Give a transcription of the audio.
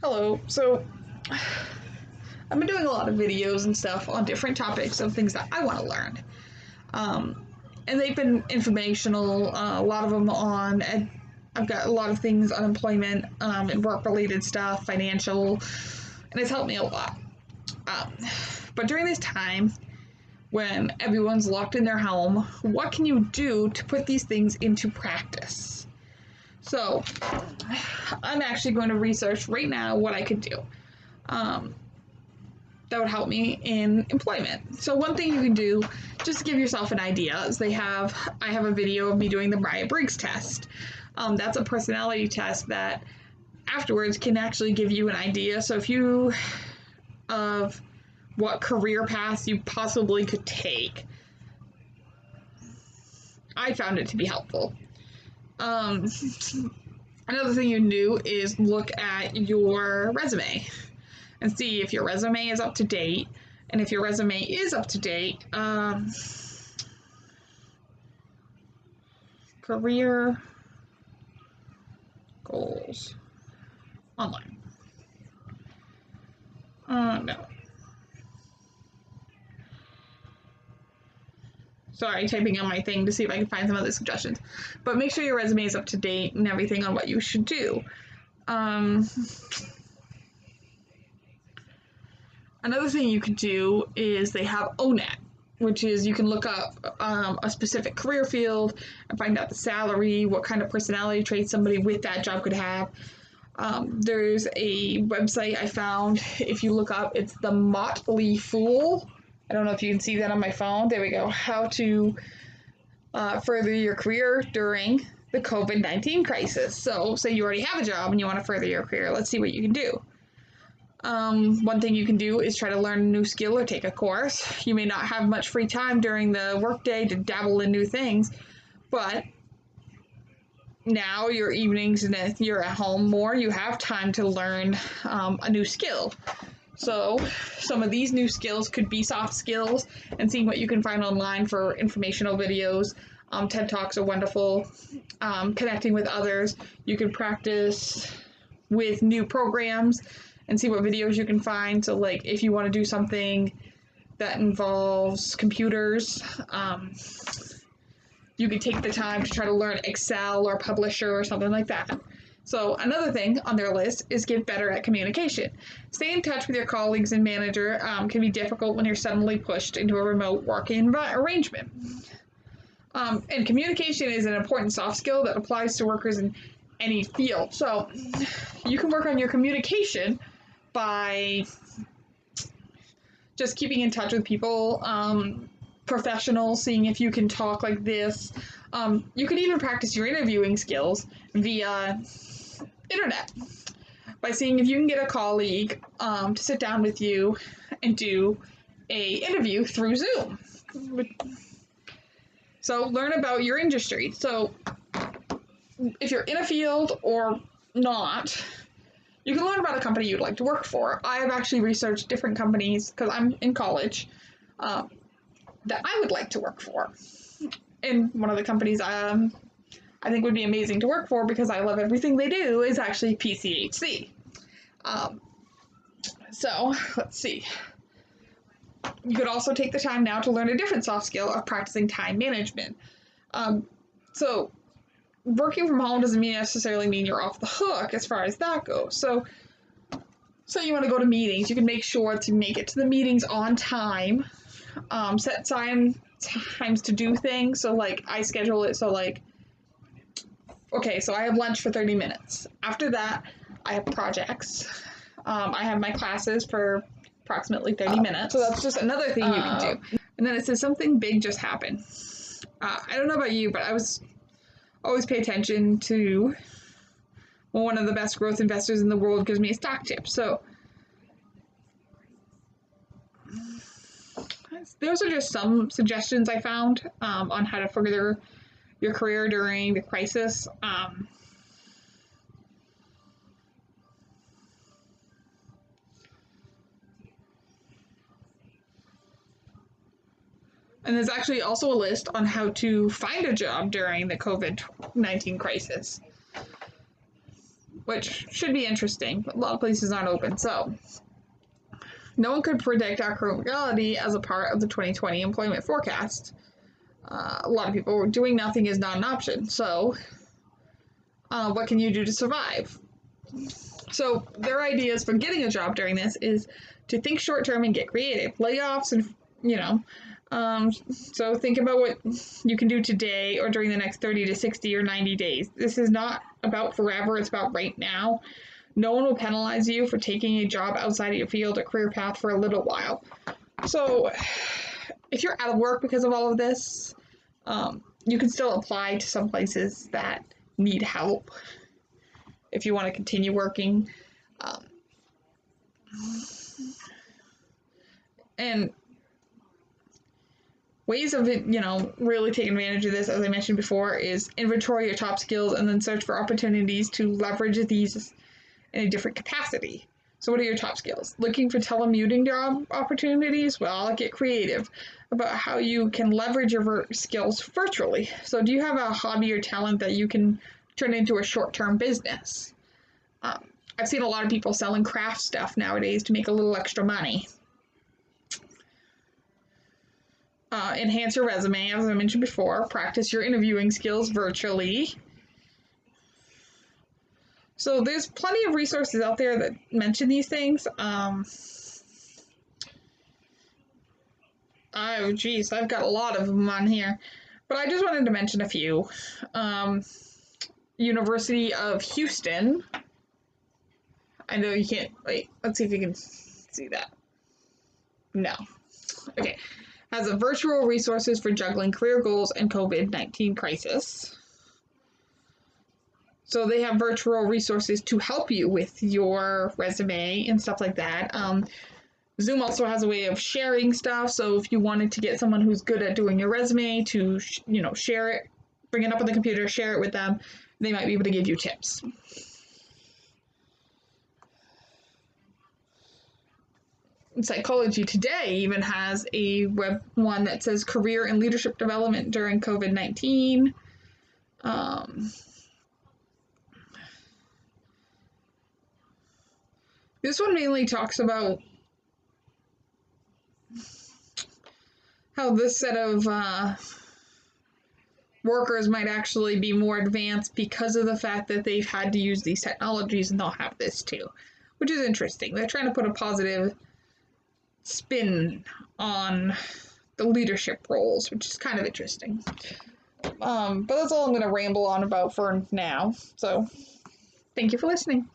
Hello. So, I've been doing a lot of videos and stuff on different topics of things that I want to learn. Um, and they've been informational, a lot of them on I've got a lot of things on employment and work related stuff, financial, and it's helped me a lot. Um, but during this time, when everyone's locked in their home, what can you do to put these things into practice? So, I'm actually going to research right now what I could do. Um, that would help me in employment. So one thing you can do, just to give yourself an idea, is I have a video of me doing the Myers-Briggs test. That's a personality test that afterwards can actually give you an idea. So if you of what career path you possibly could take, I found it to be helpful. Um, Another thing you can do is look at your resume and see if your resume is up to date. And if your resume is up to date, career goals online. No. Sorry, typing on my thing to see if I can find some other suggestions. But make sure your resume is up to date and everything on what you should do. Another thing you could do is they have ONET, which is you can look up a specific career field and find out the salary, what kind of personality traits somebody with that job could have. There's a website I found. If you look up, it's the Motley Fool. I don't know if you can see that on my phone. There we go. How to further your career during the COVID-19 crisis. So, say you already have a job and you want to further your career. Let's see what you can do. One thing you can do is try to learn a new skill or take a course. You may not have much free time during the workday to dabble in new things, but now your evenings and if you're at home more, you have time to learn a new skill. So some of these new skills could be soft skills and seeing what you can find online for informational videos. TED Talks are wonderful. Connecting with others. You can practice with new programs and see what videos you can find. So like if you want to do something that involves computers, you could take the time to try to learn Excel or Publisher or something like that. So another thing on their list is get better at communication. Stay in touch with your colleagues and manager can be difficult when you're suddenly pushed into a remote working arrangement. And communication is an important soft skill that applies to workers in any field. So you can work on your communication by just keeping in touch with people, professionals, seeing if you can talk like this. You could even practice your interviewing skills via internet by seeing if you can get a colleague to sit down with you and do a interview through Zoom. So learn about your industry. So if you're in a field or not, you can learn about a company you'd like to work for. I have actually researched different companies because I'm in college that I would like to work for. And one of the companies I think would be amazing to work for because I love everything they do is actually PCHC. So let's see. You could also take the time now to learn a different soft skill of practicing time management. So working from home doesn't necessarily mean you're off the hook as far as that goes. So you want to go to meetings, you can make sure to make it to the meetings on time. Set times to do things. So like I schedule it so like, okay, so I have lunch for 30 minutes. After that, I have projects. I have my classes for approximately 30 minutes. So that's just another thing you can do. And then it says something big just happened. I don't know about you, but I was always pay attention to one of the best growth investors in the world gives me a stock tip. So those are just some suggestions I found on how to further your career during the crisis. And there's actually also a list on how to find a job during the COVID-19 crisis. which should be interesting, but a lot of places aren't open. So, no one could predict our current reality as a part of the 2020 employment forecast. A lot of people were doing nothing is not an option. So, what can you do to survive? So, their ideas for getting a job during this is to think short term and get creative. Layoffs and, so think about what you can do today or during the next 30 to 60 or 90 days. This is not about forever, it's about right now. No one will penalize you for taking a job outside of your field or career path for a little while. So if you're out of work because of all of this, you can still apply to some places that need help if you want to continue working. And ways of it, really taking advantage of this, as I mentioned before, is inventory your top skills and then search for opportunities to leverage these in a different capacity. So what are your top skills? Looking for telecommuting job opportunities? Well, get creative about how you can leverage your skills virtually. So do you have a hobby or talent that you can turn into a short-term business? I've seen a lot of people selling craft stuff nowadays to make a little extra money. Enhance your resume, as I mentioned before. Practice your interviewing skills virtually. So there's plenty of resources out there that mention these things. Oh, geez, I've got a lot of them on here. But I just wanted to mention a few. University of Houston. I know you can't, wait, let's see if you can see that. No. Okay. Has a virtual resources for juggling career goals and COVID-19 crisis. So they have virtual resources to help you with your resume and stuff like that. Zoom also has a way of sharing stuff. So if you wanted to get someone who's good at doing your resume to, share it, bring it up on the computer, share it with them, they might be able to give you tips. Psychology Today even has a web one that says career and leadership development during COVID-19. This one mainly talks about how this set of workers might actually be more advanced because of the fact that they've had to use these technologies and they'll have this too, which is interesting. They're trying to put a positive spin on the leadership roles, which is kind of interesting. But that's all I'm going to ramble on about for now. So, thank you for listening.